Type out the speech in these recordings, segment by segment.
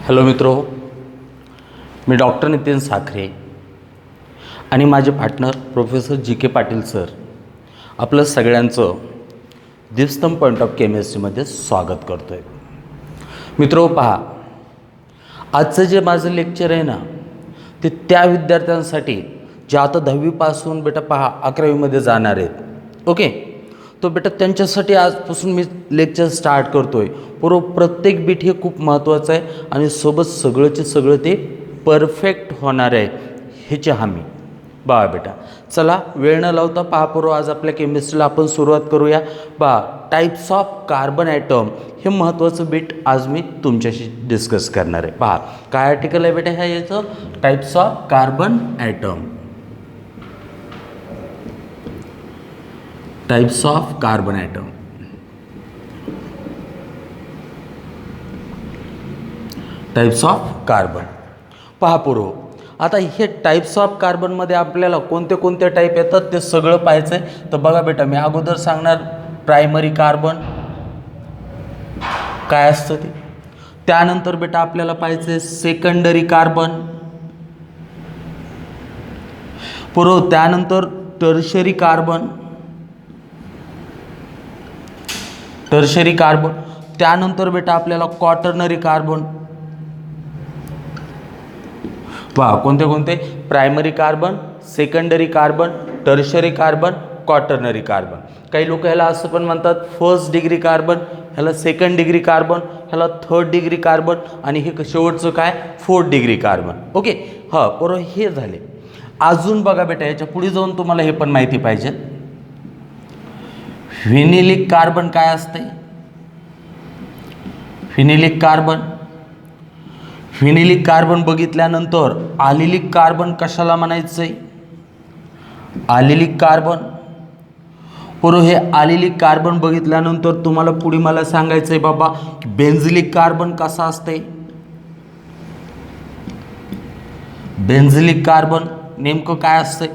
Hello मित्रो, मी doctor Nitin Sakhare आणि माझे पार्टनर प्रोफेसर जी के पाटील सर आपलं सगळ्यांचं दीपस्तंभ पॉईंट ऑफ केमिस्ट्रीमध्ये स्वागत करतो आहे. मित्रो पहा, आजचं जे माझं लेक्चर आहे ना, ते त्या विद्यार्थ्यांसाठी जे आता 10वीपासून बेटा पहा 11वीमध्ये जाणार आहेत. ओके, तो बेटा त्यांच्यासाठी आजपासून मी लेक्चर स्टार्ट करतो आहे. प्रत्येक बीट हे खूप महत्त्वाचं आहे आणि सोबत सगळंचे सगळं ते परफेक्ट होणार आहे ह्याची हमी. बा बेटा चला वेळ न लावता पहा आज आपल्या केमिस्ट्रीला आपण सुरुवात करूया. टाईप्स ऑफ कार्बन ॲटम हे महत्त्वाचं बीट आज मी तुमच्याशी डिस्कस करणार आहे. पहा काय आर्टिकल आहे बेटा ह्या याचं, types of carbon atom. Types of carbon atom. Types of carbon पहा आता हे टाइप्स ऑफ कार्बनमध्ये आपल्याला कोणते कोणते टाईप येतात ते सगळं पाहायचं आहे. तर बघा बेटा, मी अगोदर सांगणार प्रायमरी कार्बन काय असतं ते. त्यानंतर बेटा आपल्याला पाहायचं आहे सेकंडरी कार्बन. त्यानंतर टर्शरी कार्बन. त्यानंतर बेटा आपल्याला क्वाटर्नरी कार्बन. पहा कोणते कोणते, primary carbon, secondary carbon, tertiary carbon, quaternary carbon. काही लोक ह्याला असं पण म्हणतात फर्स्ट डिग्री कार्बन, ह्याला सेकंड डिग्री कार्बन, ह्याला थर्ड डिग्री कार्बन आणि हे शेवटचं काय फोर्थ डिग्री कार्बन. ओके हे झाले. अजून बघा बेटा, याच्या पुढे जाऊन तुम्हाला हे पण माहिती पाहिजे, व्हिनिलिक कार्बन काय असते. व्हिनिलिक कार्बन बघितल्यानंतर आलिलिक कार्बन कशाला म्हणायचंय, आलिलिक कार्बन. हे आलिलिक कार्बन बघितल्यानंतर तुम्हाला पुढे मला सांगायचंय बाबा बेन्झिलिक कार्बन कसा असते. बेन्झिलिक कार्बन नेमकं काय असतंय.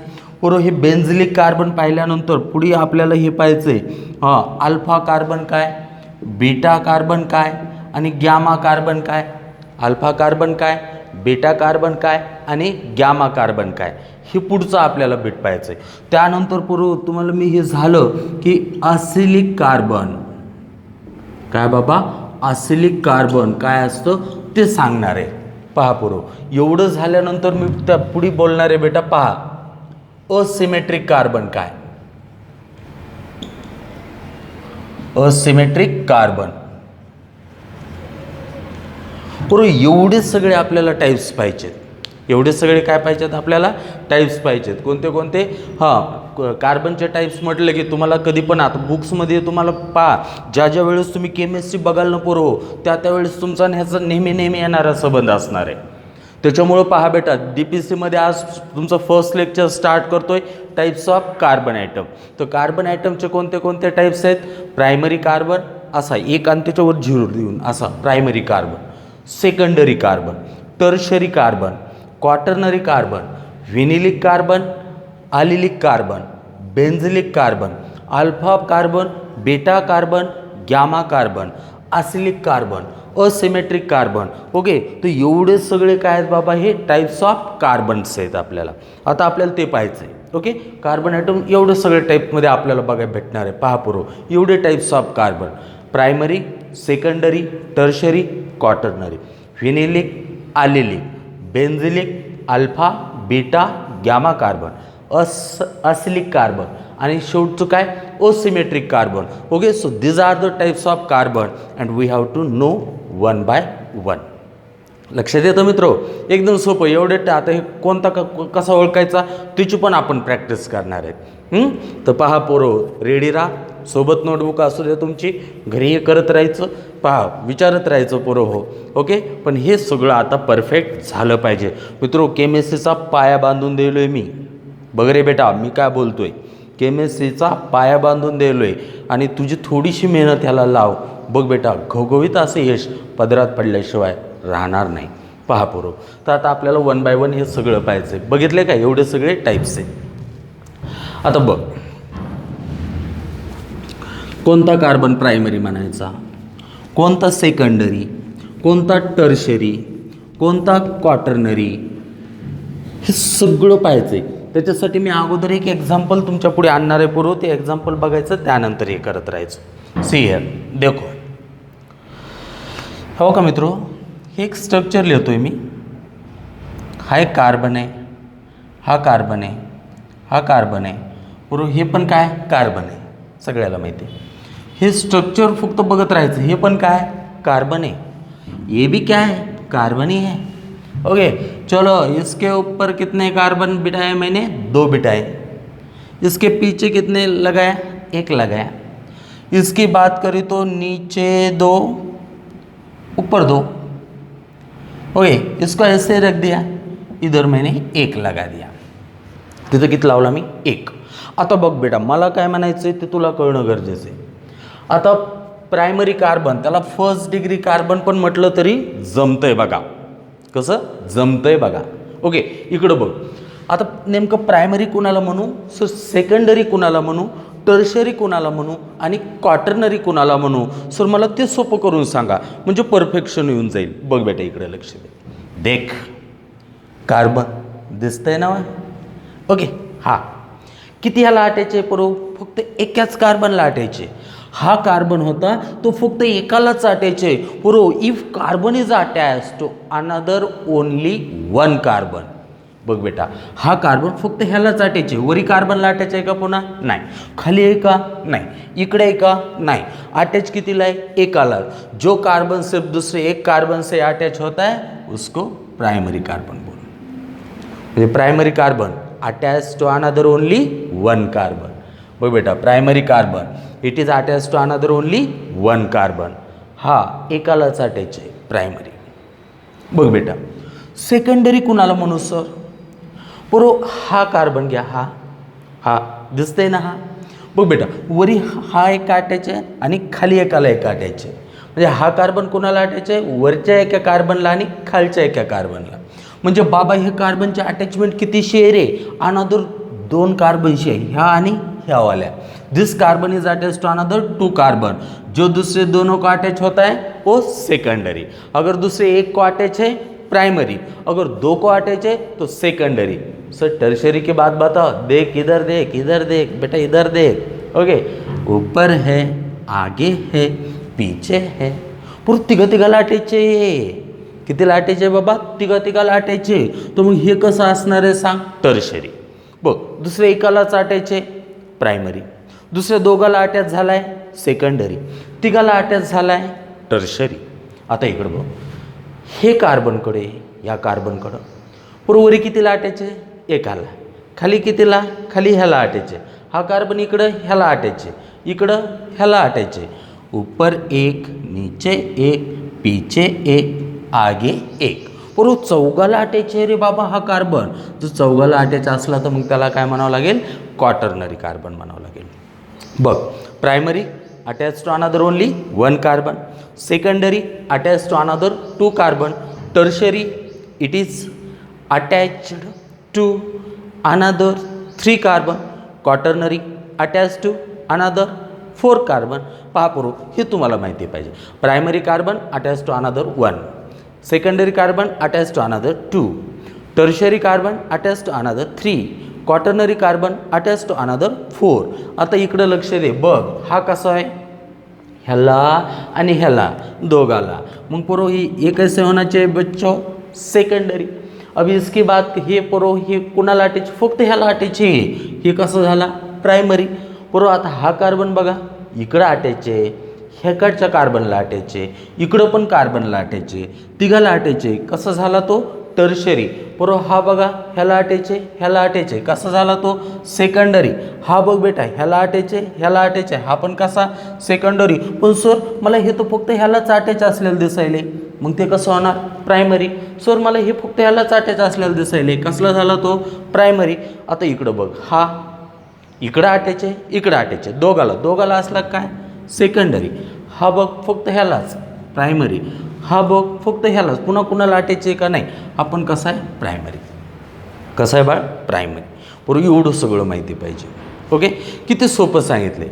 हे बेन्झिलिक कार्बन पाहिल्यानंतर पुढे आपल्याला हे पाहायचंय अल्फा कार्बन काय, बीटा कार्बन काय आणि गॅमा कार्बन काय. अल्फा कार्बन काय, बीटा कार्बन काय आणि गॅमा कार्बन काय, हे पुढचं आपल्याला बीट पाहायचं आहे. त्यानंतर तुम्हाला मी हे झालं की असिलिक कार्बन काय बाबा, असिलिक कार्बन काय असतं ते सांगणार आहे. पहा एवढं झाल्यानंतर मी त्या पुढे बोलणार आहे बेटा. पहा असिमेट्रिक कार्बन काय, असिमेट्रिक कार्बन. एवढे सगळे आपल्याला टाईप्स पाहिजेत. एवढे सगळे काय पाहिजेत आपल्याला, टाईप्स पाहिजेत. कोणते कोणते, कार्बनचे टाईप्स म्हटलं की तुम्हाला कधी पण आता बुक्समध्ये तुम्हाला पहा ज्या वेळेस तुम्ही केमिस्ट्री बघाल ना त्यावेळेस तुमचा ह्याचा नेहमी येणारा संबंध असणार आहे. त्याच्यामुळं पहा बेटा, DPCमध्ये आज तुमचं फर्स्ट लेक्चर स्टार्ट करतोय टाईप्स ऑफ कार्बन ॲटम. तर कार्बन ॲटमचे कोणते कोणते टाईप्स आहेत, प्रायमरी कार्बन असा एक आणि त्याच्यावर झिरो देऊन असा primary carbon, secondary carbon, tertiary carbon, quaternary carbon, vinylic carbon, allylic carbon, benzylic carbon, alpha carbon, beta carbon, gamma carbon, acylic carbon, asymmetric carbon. Okay, तर एवढे सगळे काय आहेत बाबा, हे टाईप्स ऑफ कार्बन्स आहेत आपल्याला. आता आपल्याला ते पाहायचं आहे. ओके, कार्बन ॲटम एवढे सगळे टाईपमध्ये आपल्याला बघायला भेटणार आहे. पहा एवढे types of carbon, primary, secondary, tertiary, quaternary, vinylic, allylic, benzylic, alpha, beta, gamma carbon, acylic carbon आणि शेवटचं काय asymmetric carbon. Okay, so these are the types of carbon and we have to know one by one. लक्षात येतं मित्रो, एकदम सोपं. एवढे आता हे कोणता कसा ओळखायचा त्याची पण आपण प्रॅक्टिस करणार आहेत. तर पहा रेडी राहा. सोबत नोटबुक असू द्या तुमची, घरी हे करत राहायचं, पहा विचारत राहायचं ओके. पण हे सगळं आता परफेक्ट झालं पाहिजे मित्रो. केमिस्ट्रीचा पाया बांधून दिलोय मी. बघ रे बेटा, मी काय बोलतोय, केमिस्ट्रीचा पाया बांधून दिलोय आणि तुझी थोडीशी मेहनत ह्याला लाव. बघ बेटा, घवघवीत असं यश पदरात पडल्याशिवाय राहणार नाही. पहा तर आता आपल्याला वन बाय वन हे सगळं पाहायचं आहे. बघितले का, एवढे सगळे टाईप्स आहेत. आता बघ, कोणता कार्बन प्रायमरी म्हणायचा, कोणता सेकंडरी, कोणता टर्शरी, कोणता क्वाटर्नरी, हे सगळं पाहायचं आहे. त्याच्यासाठी मी अगोदर एक एक्झाम्पल तुमच्या पुढे आणणार आहे पूर्व, ते एक्झाम्पल बघायचं, त्यानंतर हे करत राहायचं. सी हिअर देखो, हो का मित्रो, हे एक स्ट्रक्चर लिहितोय मी. हा एक कार्बन आहे, हा कार्बन आहे, हा कार्बन आहे बरोबर, हे पण काय कार्बन आहे, सगळ्याला माहिती आहे. हे स्ट्रक्चर फक्त बघत राहायचं. हे पण काय कार्बन है, ये भी क्या है कार्बन ही है. ओके चलो, इसके ऊपर कितने कार्बन बिठाए मैंने, 2 बिठाए. इसके पीछे कितने लगाया, 1 लगाया. इसकी बात करें तो नीचे 2 ऊपर 2. ओके इसको ऐसे रख दिया, इधर मैंने 1 लगा दिया. तिथं किती लावला मी 1. आता बघ बेटा, मला काय म्हणायचं आहे ते तुला कळणं गरजेचं आहे. आता प्रायमरी कार्बन, त्याला फर्स्ट डिग्री कार्बन पण म्हटलं तरी जमतंय बघा. कसं जमतंय बघा. ओके इकडं बघ, आता नेमकं प्रायमरी कुणाला म्हणू, सर सेकंडरी कुणाला म्हणू, टर्शरी कुणाला म्हणू आणि क्वाटर्नरी कुणाला म्हणू, सर मला ते सोपं करून सांगा, म्हणजे परफेक्शन येऊन जाईल. बघ बेटा इकडे लक्ष दे, देख कार्बन दिसतंय ना. ओके हा किती ह्याला आटायचे पुरो, फक्त एकाच कार्बनला आटायचे. हा कार्बन होता तो फक्त एकालाच आटायचे पुरो. If carbon is attach to another only 1 carbon. बघ बेटा, हा कार्बन फक्त ह्यालाच आटायचे. वरी कार्बनला आटायचं आहे का पुन्हा, नाही. खाली आहे का, नाही. इकडे आहे का, नाही. अटैच कितीला आहे, एकाला. जो कार्बन सिर्फ दूसरे एक कार्बन से अटैच होता है उसको प्राइमरी कार्बन बोलो. म्हणजे primary carbon attach to another only 1 carbon. बघ बेटा, primary carbon it is attach to another only 1 carbon. हा एकालाच अटॅच आहे प्राइमरी. बघ बेटा, सेकंडरी कुणाला म्हणू सर, पुरो हा कार्बन घ्या, हा दिसतंय ना. हा बघ बेटा, वरी हा एक अटॅच आहे आणि खाली एकाला एक अटॅच आहे. म्हणजे हा कार्बन कुणाला अटॅच आहे, वरच्या एका कार्बनला आणि खालच्या एका कार्बनला. म्हणजे बाबा हे कार्बनचे अटॅचमेंट किती शेअर आहे, अनदर 2 कार्बनशी आहे, ह्या आणि ह्या वाल्या. This carbon is attach to another 2 carbon. जो दूसरे दोनों को अटैच होता है वो सेकेंडरी. अगर दूसरे एक को अटैच है प्राइमरी, अगर 2 को अटैच है तो सेकेंडरी. सर टर्शरी की बात बताओ, देख इधर देख, इधर देख बेटा, इधर देख. ओके ऊपर है, आगे है, पीछे है, पूर्ण तिघा लाटायचे. किती लाटायचे बाबा, तिघा लाटायचे. तर मग हे कसं असणार आहे सांग, टर्शरी. बघ दुसऱ्या एकालाच अटॅच प्राइमरी, दुसऱ्या दोघाला अटॅच झालाय सेकंडरी, तिघाला अटॅच झालाय टर्शरी. आता इकडं बघ, हे कार्बनकडे या कार्बनकडं पूर्वरी कितीला अटॅचे, एकाला. खाली कितीला, खाली ह्याला अटॅचे. हा कार्बन इकडं ह्याला अटॅचे, इकडं ह्याला अटॅचे. ऊपर 1, नीचे 1, पीछे 1, आगे 1. पूर्व चौघाला अटॅचे रे बाबा हा कार्बन. जर चौघाला अटॅच असला तर मग त्याला काय म्हणावं लागेल, क्वाटर्नरी कार्बन म्हणावं लागेल. बघ, primary attach to another only 1 carbon, secondary attach to another 2 carbon, tertiary it is attached to another 3 carbon, quaternary attach to another 4 carbon. पहा पूर्व, हे तुम्हाला माहिती पाहिजे. Primary carbon attach to another 1, secondary carbon attach to another 2, tertiary carbon attach to another 3, quaternary carbon attach to another 4. आता इकडं लक्ष दे, बघ हा कसा आहे, ह्याला आणि ह्याला दोघाला. मग पुरो ही ये कैसे होना चाहिए बच्चों, सेकंडरी. अब इसकी बात, हे पुरो हे कुणाला अटॅच, फक्त ह्याला अटॅच आहे. हे कसं झाला, प्रायमरी. पुरो आता हा कार्बन बघा, इकडं अटॅच आहे, ह्याकडच्या कार्बनला अटॅच आहे, इकडं पण कार्बनला अटॅच आहे, तिघाला अटॅच आहे. कसा झाला तो टर्शरी. पुरो हा बघा, ह्याला अटॅच आहे, ह्याला अटॅच आहे. कसा झाला तो सेकंडरी. हा बघ बेटा, ह्याला अटॅच आहे, ह्याला अटॅच आहे, हा पण कसा सेकंडरी. पण सर मला हे तर फक्त ह्यालाच अटॅच असलेलं दिसायले, मग ते कसं होणार, प्रायमरी. सर मला हे फक्त ह्यालाच अटॅच असलेलं दिसायले, कसला झाला तो प्रायमरी. आता इकडं बघ, हा इकडं अटॅच आहे, इकडं अटॅच आहे, दोघाला असला काय सेकंडरी. हा बघ फक्त ह्यालाच प्रायमरी, हा बघ फक्त ह्यालाच. पुन्हा कुणाला अटॅच आहे का नाही, आपण कसं आहे प्रायमरी. कसं आहे बाळ, प्रायमरी. पूर्वी एवढं सगळं माहिती पाहिजे. ओके किती सोपं सांगितलं.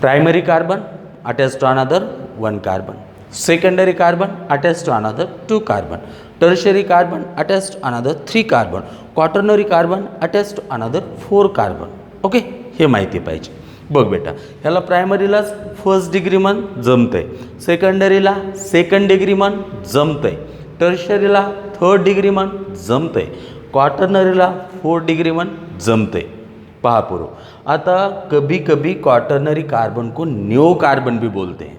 Primary carbon attach to another 1 carbon, secondary carbon attached to another 2 carbon, tertiary carbon attached to another 3 carbon, quaternary carbon attached to another 4 carbon. Okay, हे माहिती पाहिजे. बघ बेटा, ह्याला प्रायमरीलाच फर्स्ट डिग्री मन जमतंय, सेकंडरीला सेकंड डिग्री मन जमतंय, टर्शरीला थर्ड डिग्री मन जमतंय, क्वाटर्नरीला फोर्थ डिग्री मन जमतंय. पहा पूर्व, आता कभी कभी क्वाटर्नरी कार्बन को न्यो कार्बन भी बोलते हैं.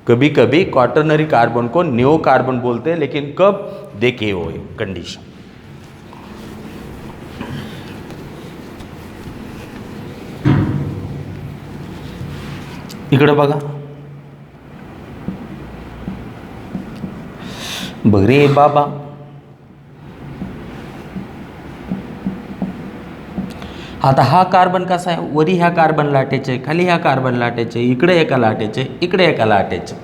कभी कभी क्वाटर्नरी कार्बन को न्यो कार्बन बोलते हैं, लेकिन कब? देखिए वो कंडीशन. इकडे बघा, बरे बाबा, आता हा कार्बन कसा आहे? वरी ह्या कार्बन लाटेचे, खाली ह्या कार्बन लाटेचे, इकडे एका लाटेचे, इकडे एका लाटेचे.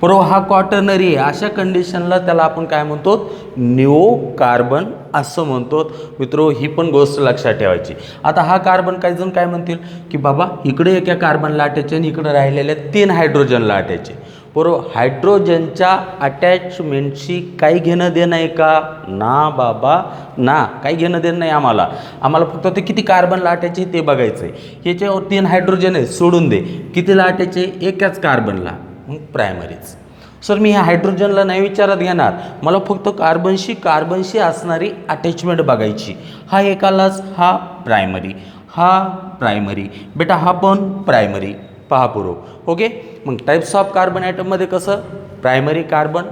बरोबर, हा क्वाटर्नरी आहे. अशा कंडिशनला त्याला आपण काय म्हणतो? न्यू कार्बन असं म्हणतो. मित्रो, ही पण गोष्ट लक्षात ठेवायची. आता हा कार्बन काही जण काय म्हणतील की बाबा इकडे एका कार्बन लाटेचे आणि इकडे राहिलेल्या 3 हायड्रोजन लाटेचे. बरोबर, हायड्रोजनच्या अटॅचमेंटशी काही घेणं देणं आहे का? ना बाबा ना, काही घेणं देणं नाही आम्हाला. आम्हाला फक्त ते किती कार्बन लाटायचे ते बघायचं आहे. ह्याच्यावर 3 हायड्रोजन आहे, सोडून दे. किती लाटायचे? एकाच कार्बनला. मग प्रायमरीच. सर मी ह्या हायड्रोजनला नाही विचारात घेणार, मला फक्त कार्बनशी असणारी अटॅचमेंट बघायची. हा एकालाच, हा प्रायमरी, हा प्रायमरी. बेटा हा पण प्रायमरी. पहा पूर्व. ओके, मग टाइप्स ऑफ कार्बन ॲटममध्ये कसं? Primary carbon,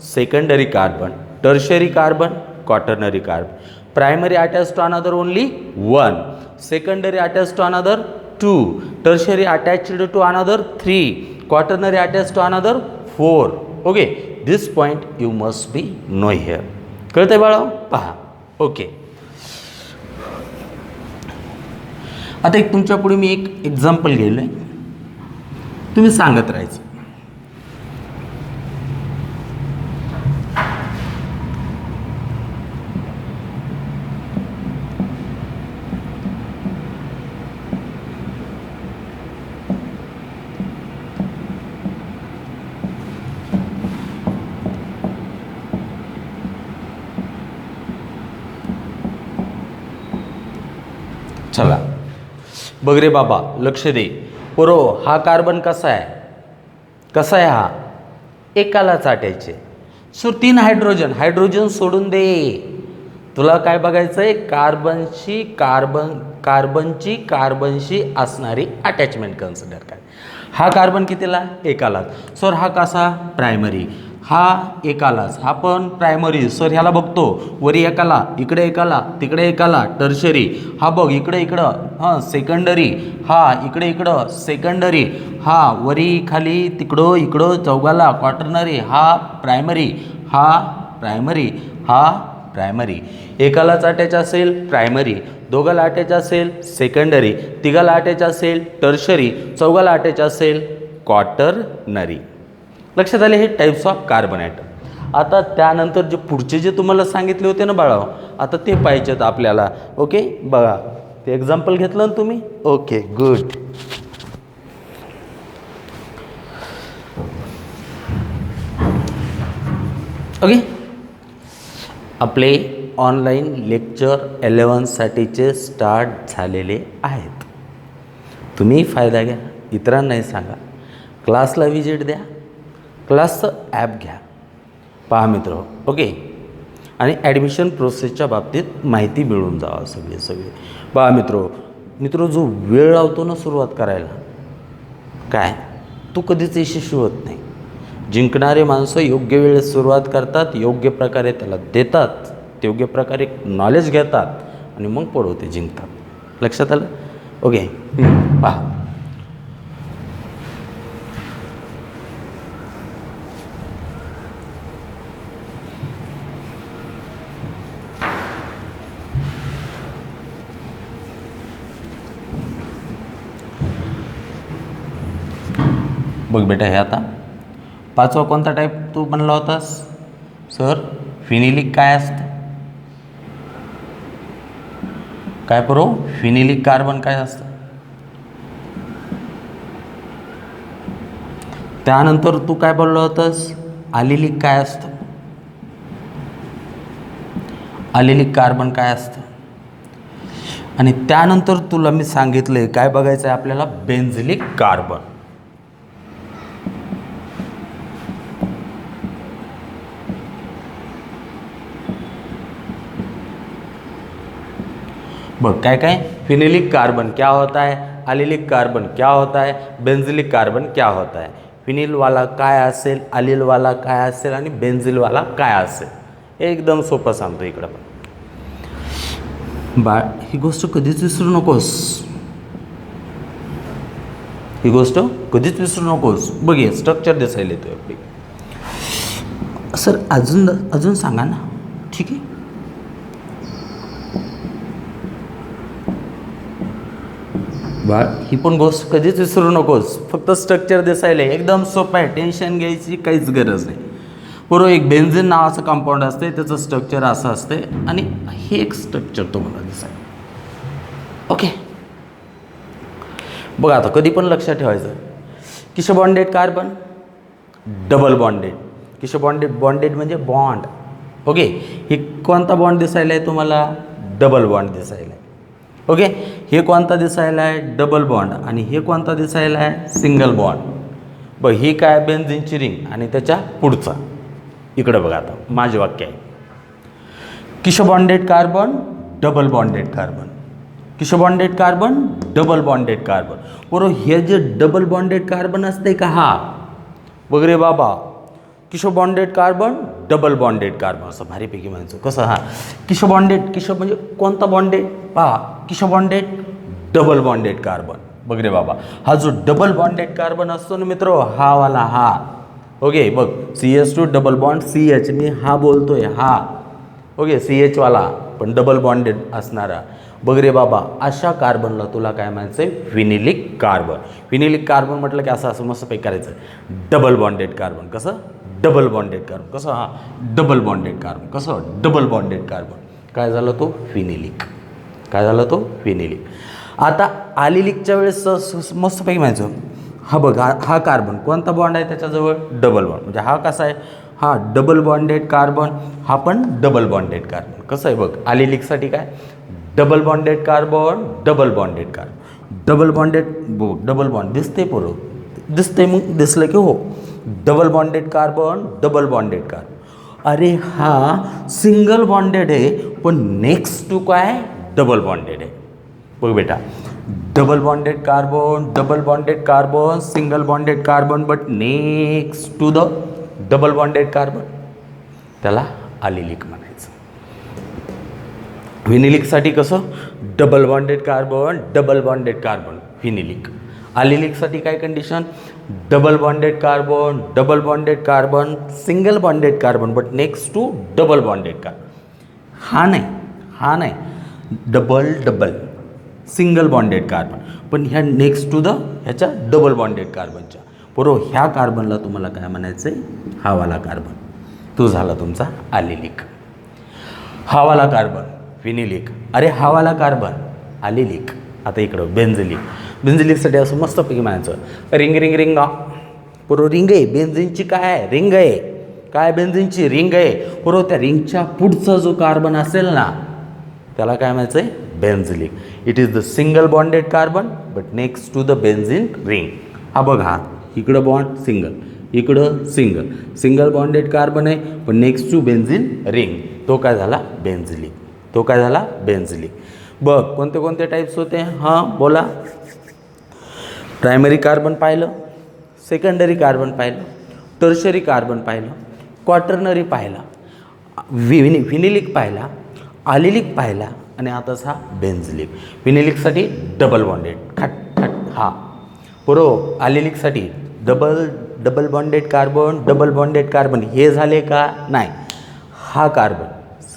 secondary carbon, tertiary carbon, quaternary carbon. Primary attach to another only 1, secondary attach to another 2, tertiary attached to another 3, quaternary attached to another 4. Okay, this point you must be know here. कळतंय बाळा? पहा. Okay, आता एक तुमच्या पुढे मी एक example घेऊन आहे, तुम्ही सांगत राहायचं. चला बघ रे बाबा, लक्ष दे. बरो, हा कार्बन कसा आहे? कसा आहे हा? एकालाच आटायचे. सो 3 हायड्रोजन सोडून दे. तुला काय बघायचं आहे? कार्बनशी असणारी अटॅचमेंट कन्सिडर कर. हा कार्बन कितीला? एकालाच. सर हा कसा? प्रायमरी. हा एकालाच, हा पण प्रायमरी. सर ह्याला बघतो, वरी एकाला, इकडे एकाला, तिकडे एकाला, टर्शरी. हा बघ इकडे इकडं, हां सेकंडरी. हा इकडे इकडं, सेकंडरी. हा वरी खाली, तिकडं इकडं, चौघाला, क्वाटर्नरी. हा प्रायमरी, हा प्रायमरी, हा प्रायमरी. एकालाच अटॅच असेल प्रायमरी, दोघाला अटॅच असेल सेकंडरी, तिघाला अटॅच असेल टर्शरी, चौघाला अटॅच असेल क्वाटर्नरी. लक्षात आले? हे टाइप्स ऑफ कार्बन ॲटम. आता त्यानंतर जे पुढचे जे तुम्हाला सांगितले होते ना बाळा, आता ते पाहिजेत आपल्याला. ओके, बघा ते एक्झाम्पल घेतलं ना तुम्ही? Okay, good. ओके, आपले ऑनलाईन लेक्चर 11साठीचे स्टार्ट झालेले आहेत. तुम्ही फायदा घ्या, इतरांनाही सांगा. क्लासला विजिट द्या, क्लासचं ॲप घ्या. पहा मित्र, ओके, आणि ॲडमिशन प्रोसेसच्या बाबतीत माहिती मिळून जावा सगळे. पहा मित्र, जो वेळ लावतो ना सुरुवात करायला, काय तो कधीच यशस्वी होत नाही. जिंकणारे माणसं योग्य वेळेत सुरुवात करतात, योग्य प्रकारे त्याला देतात, योग्य प्रकारे नॉलेज घेतात आणि मग पुढे ते जिंकतात. लक्षात आलं? ओके, पहा. बघ बेटा, हे आता 5वा कोणता टाईप तू बनला होतास? सर फिनिलिक काय असतं? काय बरो? फिनिलिक कार्बन काय असतं? त्यानंतर तू काय बोललो होतंस, आलेलिक काय असतं, आलेलिक कार्बन काय असतं. आणि त्यानंतर तुला मी सांगितलंय काय बघायचं आहे आपल्याला, बेन्झिलिक कार्बन. बघ काय काय, फिनेलिक कार्बन क्या होता है, आलिलिक कार्बन क्या होता है, बेन्झिलिक कार्बन क्या होता है. फिनिलवाला काय असेल, आलिलवाला काय असेल आणि बेन्झिलवाला काय असेल. एकदम सोपं सांगतो इकडं पण. बा ही गोष्ट कधीच विसरू नकोस, ही गोष्ट कधीच विसरू नकोस. बघ स्ट्रक्चर दिसायला येतोय आपली. सर अजून सांगा ना. ठीक आहे, बा ही पण गोष्ट कधीच विसरू नकोस. फक्त स्ट्रक्चर दिसायला एकदम सोपं आहे, टेन्शन घ्यायची काहीच गरज नाही. बरोबर, एक बेन्झिन नावाचं कंपाऊंड असते, त्याचं स्ट्रक्चर असं असते आणि हे एक स्ट्रक्चर तुम्हाला दिसाय. ओके, बघा आता कधी पण लक्षात ठेवायचं, किश बॉन्डेड कार्बन, डबल बॉन्डेड. किश बॉन्डेड म्हणजे बॉन्ड. ओके, हे कोणता बॉन्ड दिसायला आहे तुम्हाला, डबल बॉन्ड दिसायला आहे. ओके, हे कोणता दिसायला आहे, डबल बॉन्ड. आणि हे कोणता दिसायला आहे, सिंगल बॉन्ड. बघ ही काय, बेन्झिनची रिंग आणि त्याच्या पुढचा. इकडं बघा आता माझे वाक्य आहे, किश bonded carbon, double bonded carbon. किश bonded carbon, double bonded carbon. बरोबर, हे जे डबल बॉन्डेड कार्बन असते का, हा बघ रे बाबा, किश bonded carbon, double bonded carbon, असं भारीपैकी म्हणायचं. कसं, हा किश बॉन्डेड, किश म्हणजे कोणता बॉन्डेड, पहा किश बॉन्डेड, डबल बॉन्डेड कार्बन. बघ रे बाबा, हा जो डबल बॉन्डेड कार्बन असतो ना मित्र, हा वाला हा. ओके, बघ CH2 डबल बॉन्ड CH, मी हा बोलतोय हा. ओके, CH वाला पण डबल बॉन्डेड असणारा. बघ रे बाबा, अशा कार्बनला तुला काय म्हणायचं आहे, फिनिलिक कार्बन. फिनिलिक कार्बन म्हटलं की असं मस्तपैकी करायचं, डबल बॉन्डेड कार्बन. कसं, डबल बॉन्डेड कार्बन. कसं, हा डबल बॉन्डेड कार्बन. कसं, डबल बॉन्डेड कार्बन. काय झालं तो, फिनिलिक. काय झालं तो, फिनिलिक. आता आलिलिकच्या वेळेस मस्तपैकी म्हणायचं, हा बघ हा कार्बन कोणता बॉन्ड आहे त्याच्याजवळ, डबल बॉन्ड. म्हणजे हा कसा आहे, हा डबल बॉन्डेड कार्बन, हा पण डबल बॉन्डेड कार्बन. कसं आहे बघ, आलिलिकसाठी काय, double bonded carbon, double bonded carbon. Double bonded, double bond दिसते पूर्व, दिसते मग दिसलं की हो, double bonded carbon, double bonded carbon. अरे हा सिंगल बॉन्डेड आहे, पण नेक्स्ट टू काय, डबल बॉन्डेड आहे. बघ बेटा, double bonded carbon, double bonded carbon, single bonded carbon, but next to the double bonded carbon, त्याला आलिलिक म्हणायचं. फिनिलिकसाठी कसं, double bonded carbon, double bonded carbon, phenylic. आलिलिकसाठी काय condition, double bonded carbon, double bonded carbon, single bonded carbon, but next to double bonded carbon. हा नाही, double double, single bonded carbon, पण ह्या next to the ह्याच्या double bonded कार्बनच्या. बरोबर, ह्या कार्बनला तुम्हाला काय म्हणायचं आहे, हावाला कार्बन. तो झाला तुमचा आलिलिक. हावाला कार्बन, फिनिलिक. अरे हावाला कार्बन, आलिलिक. आता इकडं बेन्झिलिक. बेन्झिलिकसाठी असं मस्तपैकी म्हणायचं, रिंग रिंग रिंगा. बरोबर, रिंग आहे बेन्झिनची, काय आहे, रिंग आहे. काय, बेन्झिनची रिंग आहे. बरोबर, त्या रिंगच्या पुढचा जो कार्बन असेल ना, त्याला काय म्हणायचं आहे, benzylic. It is the single bonded carbon, but next to the benzene ring. हा बघ, हा इकडं बॉन्ड सिंगल, इकडं सिंगल, सिंगल बॉन्डेड कार्बन आहे, पण नेक्स्ट टू बेन्झिन रिंग. तो काय झाला, बेन्झिलिक. तो काय झाला, बेन्झिलिक. बघ कोणते कोणते टाईप्स होते, हां बोला. प्रायमरी कार्बन पाहिलं, सेकंडरी कार्बन पाहिलं, टर्शरी कार्बन पाहिलं, क्वाटर्नरी पाहिला, फिनिलिक पाहिला, आलिलिक पाहिला, आणि आताच हा बेन्झिलिक. फिनिलिकसाठी डबल बॉन्डेड, खट खट हा. बरोबर, आलिलिकसाठी double bonded carbon, double bonded carbon, हे झाले का नाही. हा carbon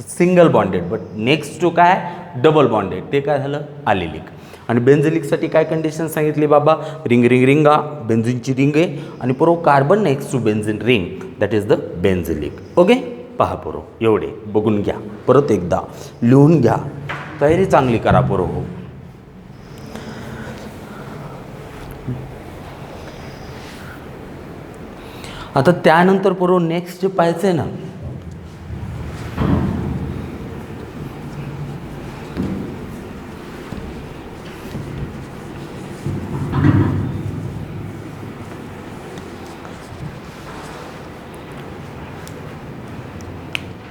single bonded, but next to काय, डबल बॉन्डेड, ते काय झालं, आलिलिक. आणि बेन्झिलिकसाठी काय कंडिशन सांगितली बाबा, रिंग रिंग रिंगा, बेन्झिनची रिंग आहे, आणि पुरो carbon next to benzene ring, that is the benzylic. Okay, पहा पुरो, एवढे बघून घ्या, परत एकदा लिहून घ्या, तयारी चांगली करा पुरो. हो, आता त्यानंतर बरोबर नेक्स्ट जे पाहायचं आहे ना,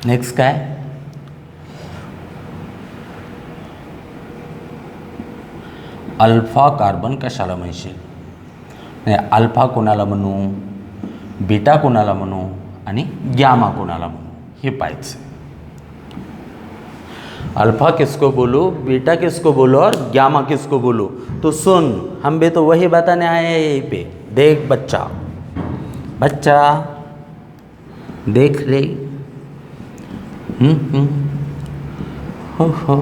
नेक्स्ट काय, अल्फा कार्बन कशाला म्हणशील, नाही अल्फा कोणाला म्हणू, बीटा कोणाला म्हणू आणि गॅमा कोणाला म्हणू हे पाहायचं. अल्फा किसको बोलो, बीटा किसको बोलो और गैमा किसको बोलो. तो सुन, हम भी तो वही बताने आए हैं यहीं पे. देख बच्चा, बच्चा देख ले. हो.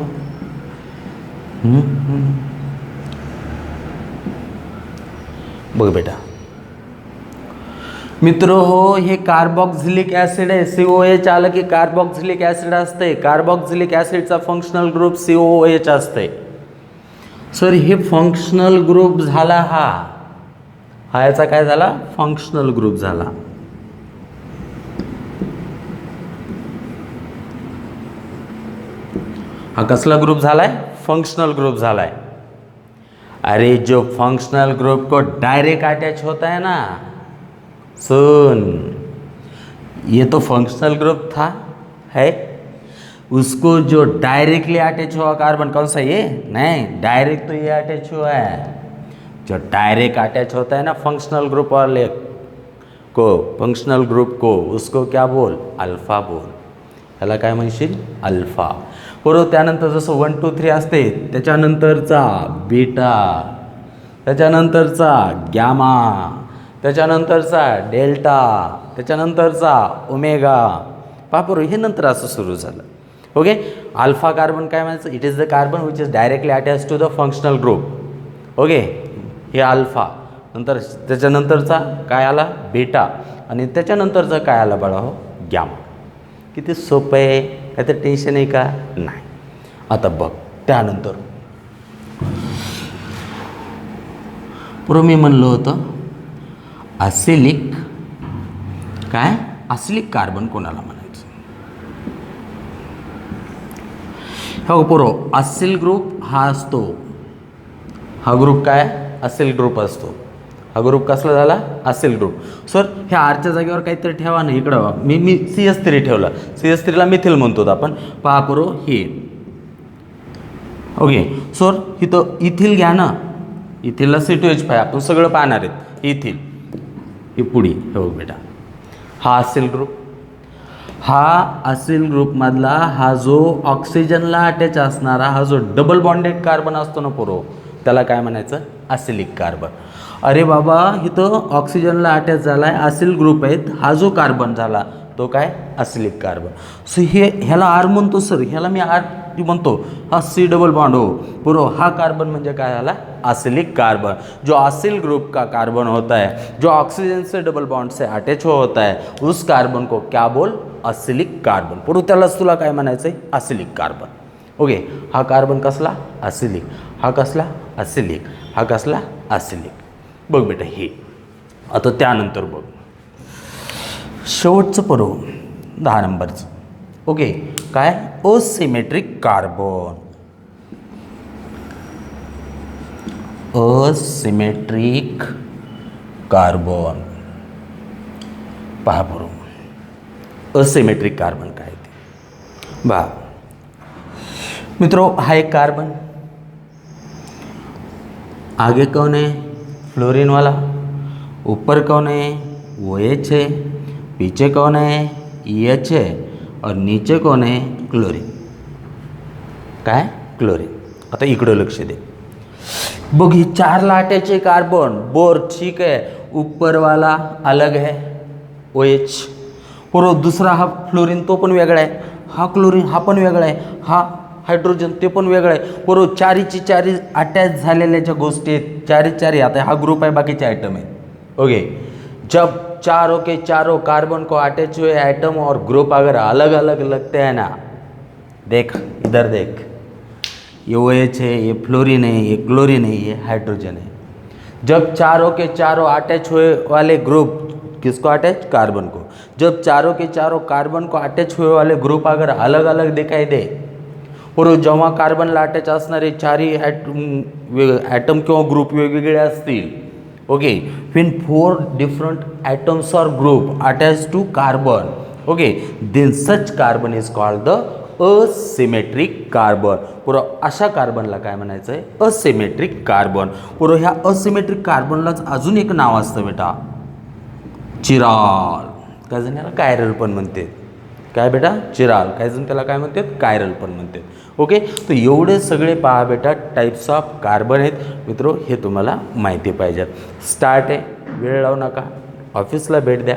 बघ बेटा मित्र हो, हे कार्बोक्सिलिक ॲसिड आहे. COH आलं की कार्बोक्सिलिक ॲसिड असते. कार्बोक्सिलिक ॲसिडचा फंक्शनल ग्रुप COOH असते. सर हे फंक्शनल ग्रुप झाला, हा याचा काय झाला, फंक्शनल ग्रुप झाला. हा कसला ग्रुप झालाय, फंक्शनल ग्रुप झालाय. अरे जो फंक्शनल ग्रुप को डायरेक्ट अटैच होता है ना, सुन, ये तो फंक्शनल ग्रुप था है, उसको जो डायरेक्टली अटैच हुआ कार्बन कौन सा, ये नहीं, डायरेक्ट तो ये अटैच हुआ है. जो डायरेक्ट अटैच होता है ना फंक्शनल ग्रुप वाले को, फंक्शनल ग्रुप को, उसको क्या बोल, अल्फा बोल. याला काय म्हणशील, अल्फा. बरोबर. त्यानंतर जसं 1 2 3 असते, त्याच्यानंतरचा बीटा, त्याच्यानंतरचा गॅमा, त्याच्यानंतरचा डेल्टा, त्याच्यानंतरचा ओमेगा. पापर हे नंतर असं सुरू झालं. ओके. अल्फा कार्बन काय म्हणायचं, it is the carbon which is directly attach to the functional group. Okay, हे अल्फा. नंतर त्याच्यानंतरचा काय आला, बीटा, आणि त्याच्यानंतरचा काय आला बाळा हो, गॅमा. किती सोपं आहे, काय तर टेन्शन आहे का, नाही. आता बघ त्यानंतर पुरं मी म्हणलं होतं ॲसिलिक, काय ॲसिलिक कार्बन कोणाला म्हणायचं. हो पुरो, ॲसिल ग्रुप हा असतो, हा ग्रुप काय, ॲसिल ग्रुप असतो. हा ग्रुप कसला झाला, ॲसिल ग्रुप. सर ह्या आरच्या जागेवर काहीतरी ठेवा ना, इकडं मी CH3 ठेवला, CH3ला मिथिल म्हणतो आपण. पहा पुरो हे. ओके सर, इथं इथिल घ्या ना, इथिलला C2H5 आपण सगळं पाहणार आहेत. इथिल ही पुढी, हो बेटा, हा ॲसिल ग्रुप. हा ॲसिल ग्रुपमधला हा जो ऑक्सिजनला अटॅच असणारा हा जो डबल बॉन्डेड कार्बन असतो ना पोरो, त्याला काय म्हणायचं, ॲसिलिक कार्बन. अरे बाबा इथं ऑक्सिजनला अटॅच झाला आहे, ॲसिल ग्रुप आहेत, हा जो कार्बन झाला तो काय, ॲसिलिक कार्बन. सो ह्याला आर म्हणतो सर, ह्याला मी आर म्हणतो, हा C डबल बॉन्ड हो पुरो. हा कार्बन म्हणजे काय झाला, ॲसिलिक कार्बन. जो ॲसिल ग्रुप का कार्बन होता है, जो ऑक्सीजन से डबल बॉन्ड से अटैच होता है, उस कार्बन को क्या बोल, ॲसिलिक कार्बन. पुरो त्यालाच तुला काय म्हणायचं आहे, ॲसिलिक कार्बन. ओके. हा कार्बन कसला, ॲसिलिक. हा कसला, ॲसिलिक. हा कसला, ॲसिलिक. बघ बेटा हे. आता त्यानंतर बघ शेवटचं परो 10 नंबरचं. ओके, काय, असिमेट्रिक कार्बन. असिमेट्रिक कार्बन पहा बरोबर, असिमेट्रिक कार्बन काय ते बा मित्रों. हा एक कार्बन, आगे कौन है, फ्लोरीन वाला. ऊपर कौन है, OH है. पीछे कौन है, EH है. और नीचे कौन है, क्लोरीन. काय, क्लोरीन. आता इकडं लक्ष दे. बघ ही 4 लाटेचे कार्बन, बोर ठीक है, ऊपर वाला अलग है OH. बरोबर. दुसरा हा फ्लोरीन तो पण वेगळा आहे, हा क्लोरीन हा पण वेगळा आहे, हा हायड्रोजन ते पण वेगळं आहे. बरोबर. चारीची चारी अटॅच झालेल्या ज्या गोष्टी आहेत, चारी आता हा ग्रुप आहे, बाकीचे आयटम आहेत. ओके. जब चारों के चारों कार्बन को अटैच हुए एटम और ग्रुप अगर अलग अलग लगते हैं ना, देख इधर देख, ये OH है, ये फ्लोरीन है, ये क्लोरीन है, ये हाइड्रोजन है. जब चारों के चारों अटैच हुए वाले ग्रुप किसको अटैच, कार्बन को। जब चारों के चारों कार्बन को अटैच हुए वाले ग्रुप अगर अलग अलग दिखाई दे, और जेव्हा कार्बनला अटॅच असणारे चारही ॲटम किंवा ग्रुप वेगवेगळे असतील, okay, when 4 different atoms or group attached to carbon, okay, then such carbon is called the asymmetric carbon. पुरं अशा कार्बनला काय म्हणायचं आहे, असिमेट्रिक कार्बन. पुरं ह्या असिमेट्रिक कार्बनलाच अजून एक नाव असतं बेटा, चिराल. काय जण याला कायरल पण म्हणते. काय बेटा, चिराल. काही जण त्याला काय म्हणतात, कायरल पण म्हणतात. ओके, तर एवढे सगळे पहा बेटा टाईप्स ऑफ कार्बन आहेत मित्रो, हे तुम्हाला माहिती पाहिजेत. स्टार्ट आहे, वेळ लावू नका, ऑफिसला भेट द्या,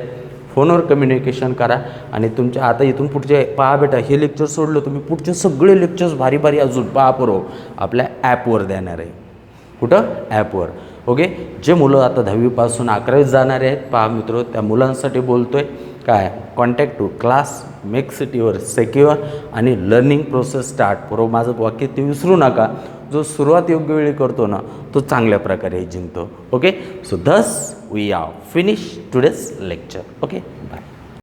फोनवर कम्युनिकेशन करा. आणि तुमच्या आता इथून पुढचे पहा बेटा, हे लेक्चर सोडलं तुम्ही पुढचे सगळे लेक्चर्स भारी भारी अजून पहा पुरो आपल्या ॲपवर देणार आहे. कुठं, ॲपवर. ओके, जे मुलं आता 10वीपासून 11वीत जाणारे आहेत पहा मित्रो, त्या मुलांसाठी बोलतो आहे काय, contact to class make sit your secure आणि लर्निंग प्रोसेस स्टार्ट. बरोबर, माझं वाक्य ते विसरू नका, जो सुरुवात योग्य वेळी करतो ना तो चांगल्या प्रकारे जिंकतो. Okay, so this we are finish today's lecture. Okay, bye.